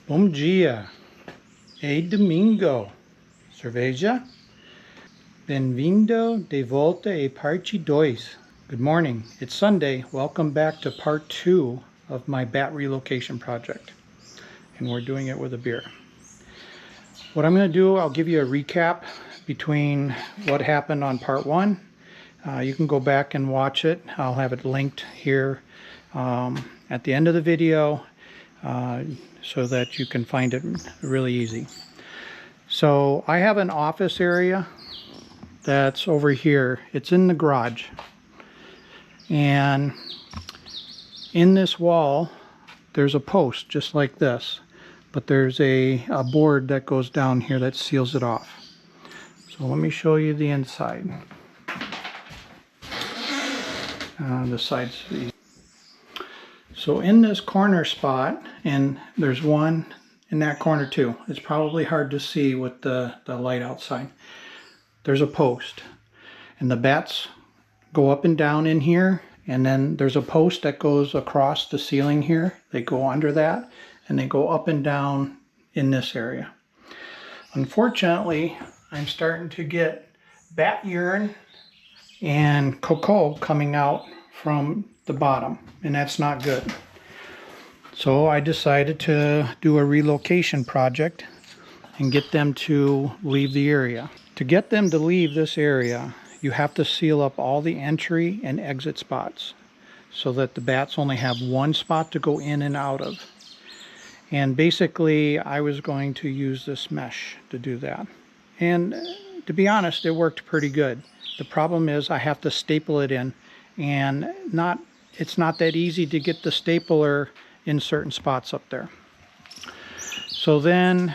Bom dia. É domingo. Cerveja? Bem-vindo de volta a parte 2. Good morning. It's Sunday. Welcome back to part 2 of my bat relocation project. And we're doing it with a beer. What I'm going to do, I'll give you a recap between what happened on part 1. You can go back and watch it. I'll have it linked here at the end of the video so that you can find it really easy. So I have an office area that's over here. It's in the garage. And in this wall, there's a post just like this. But there's a board that goes down here that seals it off. So let me show you the inside. The sides. So in this corner spot, and there's one in that corner too. It's probably hard to see with the light outside. There's a post. And the bats go up and down in here. And then there's a post that goes across the ceiling here. They go under that. And they go up and down in this area. Unfortunately, I'm starting to get bat urine and cocoa coming out from the bottom, and that's not good. So I decided to do a relocation project and get them to leave the area. To get them to leave this area, you have to seal up all the entry and exit spots so that the bats only have one spot to go in and out of. And basically, I was going to use this mesh to do that. And to be honest, it worked pretty good. The problem is I have to staple it in, and it's not that easy to get the stapler in certain spots up there. So then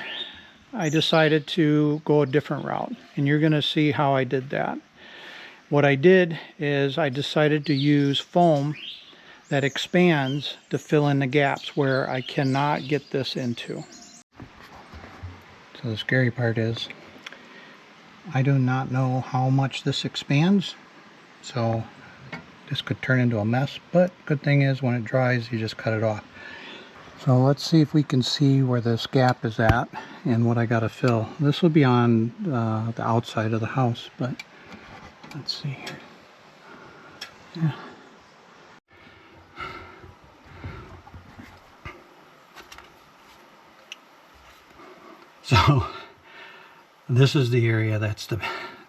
I decided to go a different route, and you're going to see how I did that. What I did is I decided to use foam that expands to fill in the gaps where I cannot get this into. So the scary part is I do not know how much this expands, so this could turn into a mess, but good thing is when it dries you just cut it off. So let's see if we can see where this gap is at and what I got to fill. This will be on the outside of the house, but let's see here. Yeah. So this is the area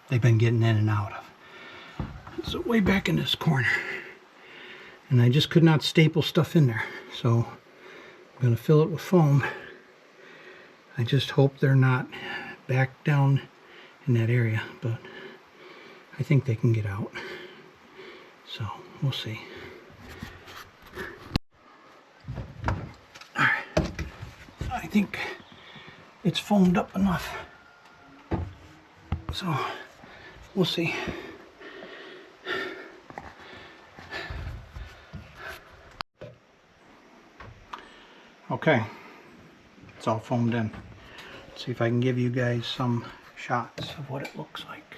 they've been getting in and out of. So way back in this corner. And I just could not staple stuff in there. So I'm going to fill it with foam. I just hope they're not back down in that area, but I think they can get out. So we'll see. Alright. I think it's foamed up enough. So we'll see. Okay, it's all foamed in. Let's see if I can give you guys some shots of what it looks like.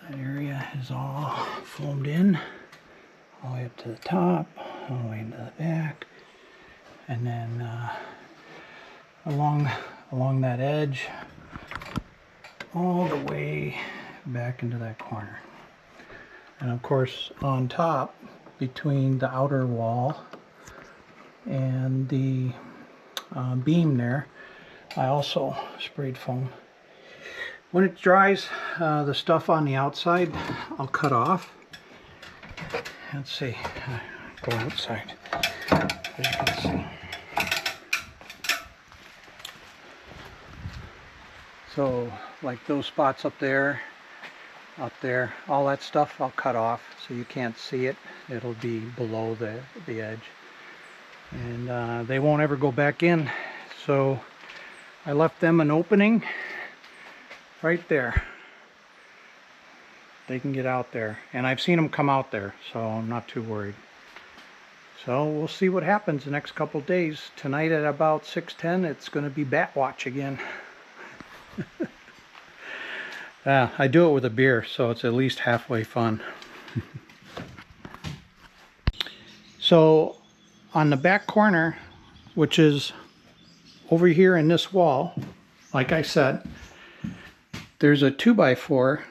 That area is all foamed in, all the way up to the top, all the way into the back, and then along that edge, all the way back into that corner. And of course on top, between the outer wall and the beam there, I also sprayed foam. When it dries, the stuff on the outside I'll cut off. Let's see, go outside, as you can see. So like those spots up there, all that stuff I'll cut off so you can't see it. It'll be below the edge. And they won't ever go back in. So I left them an opening right there. They can get out there. And I've seen them come out there, so I'm not too worried. So we'll see what happens the next couple days. Tonight at about 6:10, it's going to be bat watch again. I do it with a beer, so it's at least halfway fun. So on the back corner, which is over here in this wall. Like I said, there's a 2x4.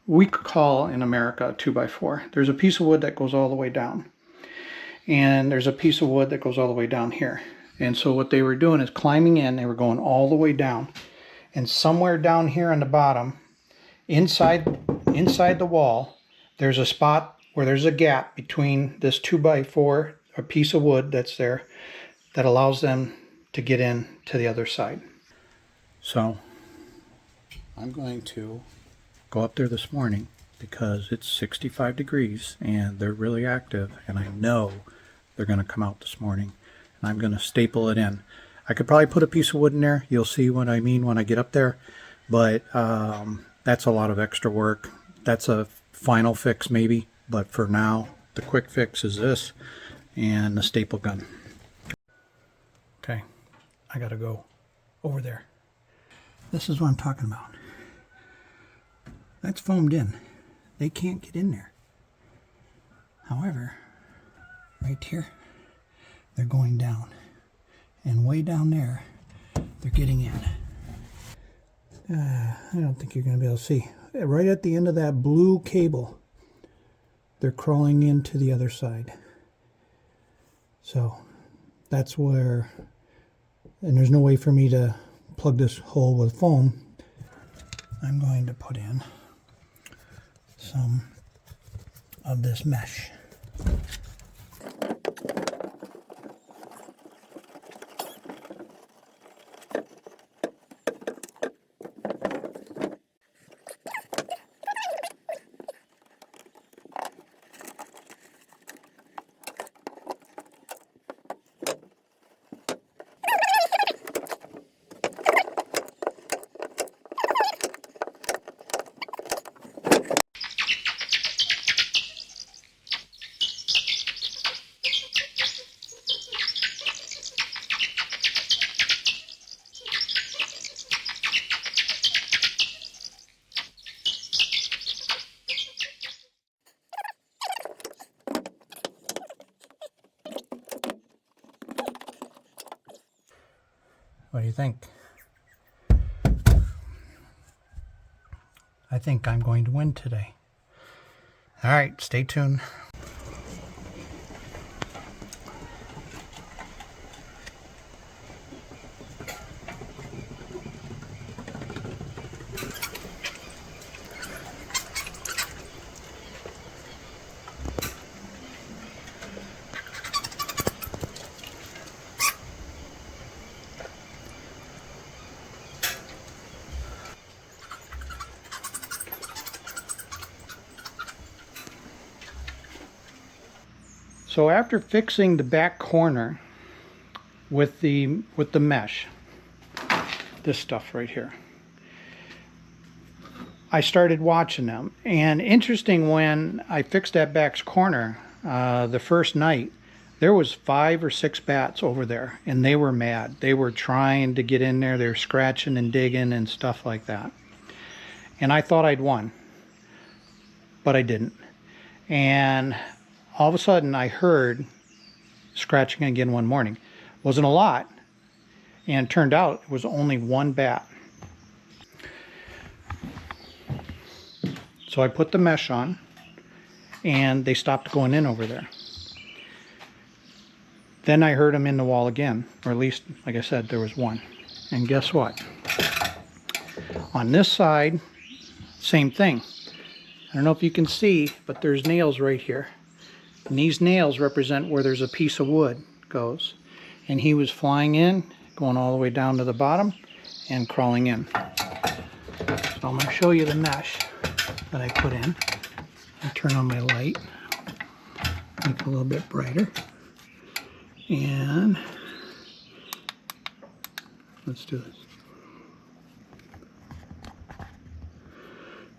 We call in America a 2x4. There's a piece of wood that goes all the way down. And there's a piece of wood that goes all the way down here. And so what they were doing is climbing in. They were going all the way down. And somewhere down here on the bottom, inside the wall, there's a spot where there's a gap between this 2x4, a piece of wood that's there, that allows them to get in to the other side. So I'm going to go up there this morning because it's 65 degrees and they're really active, and I know they're going to come out this morning, and I'm going to staple it in. I could probably put a piece of wood in there. You'll see what I mean when I get up there, but that's a lot of extra work. That's a final fix maybe, but for now the quick fix is this and the staple gun. Okay, I gotta go over there. This is what I'm talking about. That's foamed in. They can't get in there. However, right here, they're going down. And way down there, they're getting in. I don't think you're going to be able to see. Right at the end of that blue cable, they're crawling into the other side. So that's where, and there's no way for me to plug this hole with foam. I'm going to put in some of this mesh. What do you think? I think I'm going to win today. All right, stay tuned. So after fixing the back corner with the mesh, this stuff right here, I started watching them. And interesting, when I fixed that back corner the first night, there was 5 or 6 bats over there, and they were mad. They were trying to get in there. They were scratching and digging and stuff like that. And I thought I'd won, but I didn't. And all of a sudden I heard scratching again one morning. Wasn't a lot, and it turned out it was only 1 bat. So I put the mesh on and they stopped going in over there. Then I heard them in the wall again, or at least, like I said, there was 1. And guess what? On this side, same thing. I don't know if you can see, but there's nails right here. And these nails represent where there's a piece of wood goes. And he was flying in, going all the way down to the bottom, and crawling in. So I'm going to show you the mesh that I put in. I turn on my light, make it a little bit brighter. And let's do this.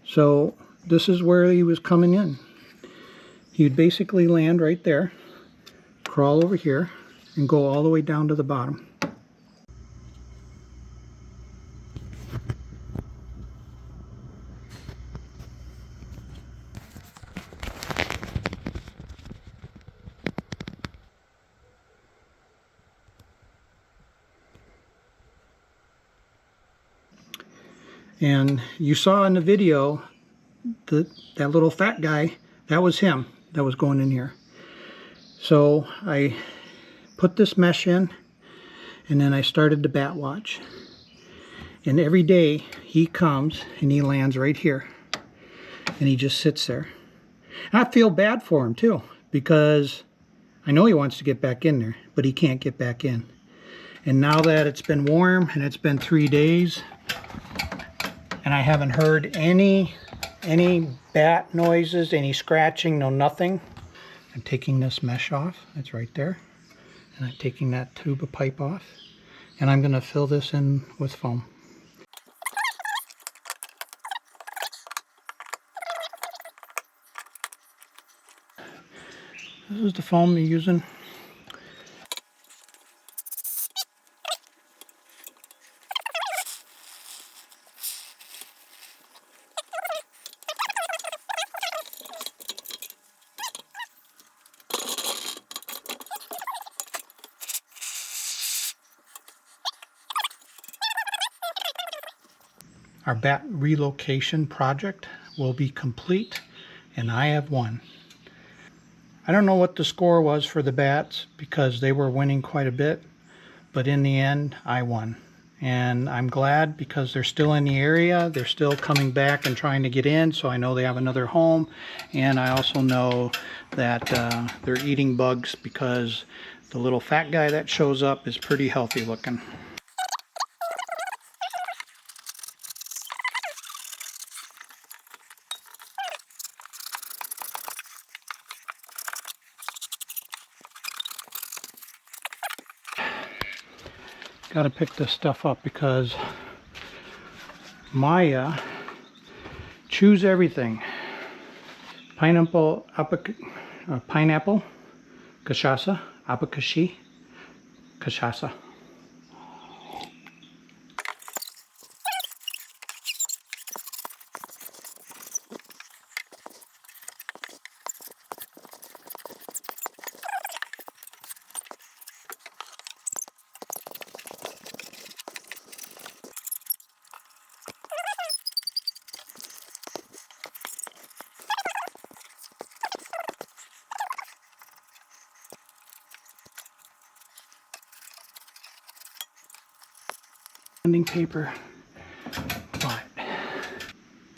So this is where he was coming in. He'd basically land right there, crawl over here, and go all the way down to the bottom. And you saw in the video that little fat guy, that was him that was going in here. So I put this mesh in, and then I started the bat watch. And every day he comes and he lands right here, and he just sits there. And I feel bad for him too, because I know he wants to get back in there, but he can't get back in. And now that it's been warm and it's been 3 days, and I haven't heard any bat noises, any scratching, no nothing. I'm taking this mesh off, it's right there. And I'm taking that tube of pipe off. And I'm gonna fill this in with foam. This is the foam you're using. Our bat relocation project will be complete, and I have won. I don't know what the score was for the bats because they were winning quite a bit, but in the end I won. And I'm glad because they're still in the area, they're still coming back and trying to get in, so I know they have another home. And I also know that they're eating bugs because the little fat guy that shows up is pretty healthy looking. Got to pick this stuff up because Maya chews everything. Pineapple, cachaça, abacaxi, cachaça. Paper, but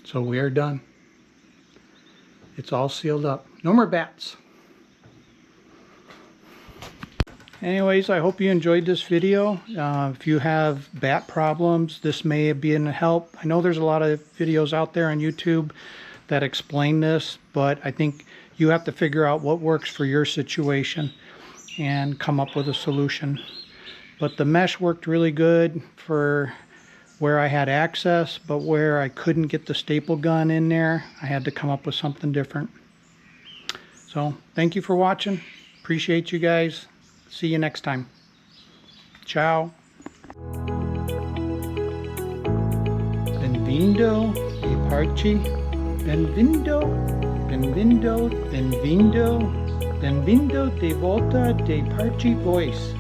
so we are done. It's all sealed up. No more bats. Anyways, I hope you enjoyed this video. If you have bat problems, this may be a help. I know there's a lot of videos out there on YouTube that explain this, but I think you have to figure out what works for your situation and come up with a solution. But the mesh worked really good for where I had access, but where I couldn't get the staple gun in there, I had to come up with something different. So, thank you for watching. Appreciate you guys. See you next time. Ciao. Benvindo e parci. Benvindo. Benvindo. Benvindo. Benvindo de volta de Parchi Voice.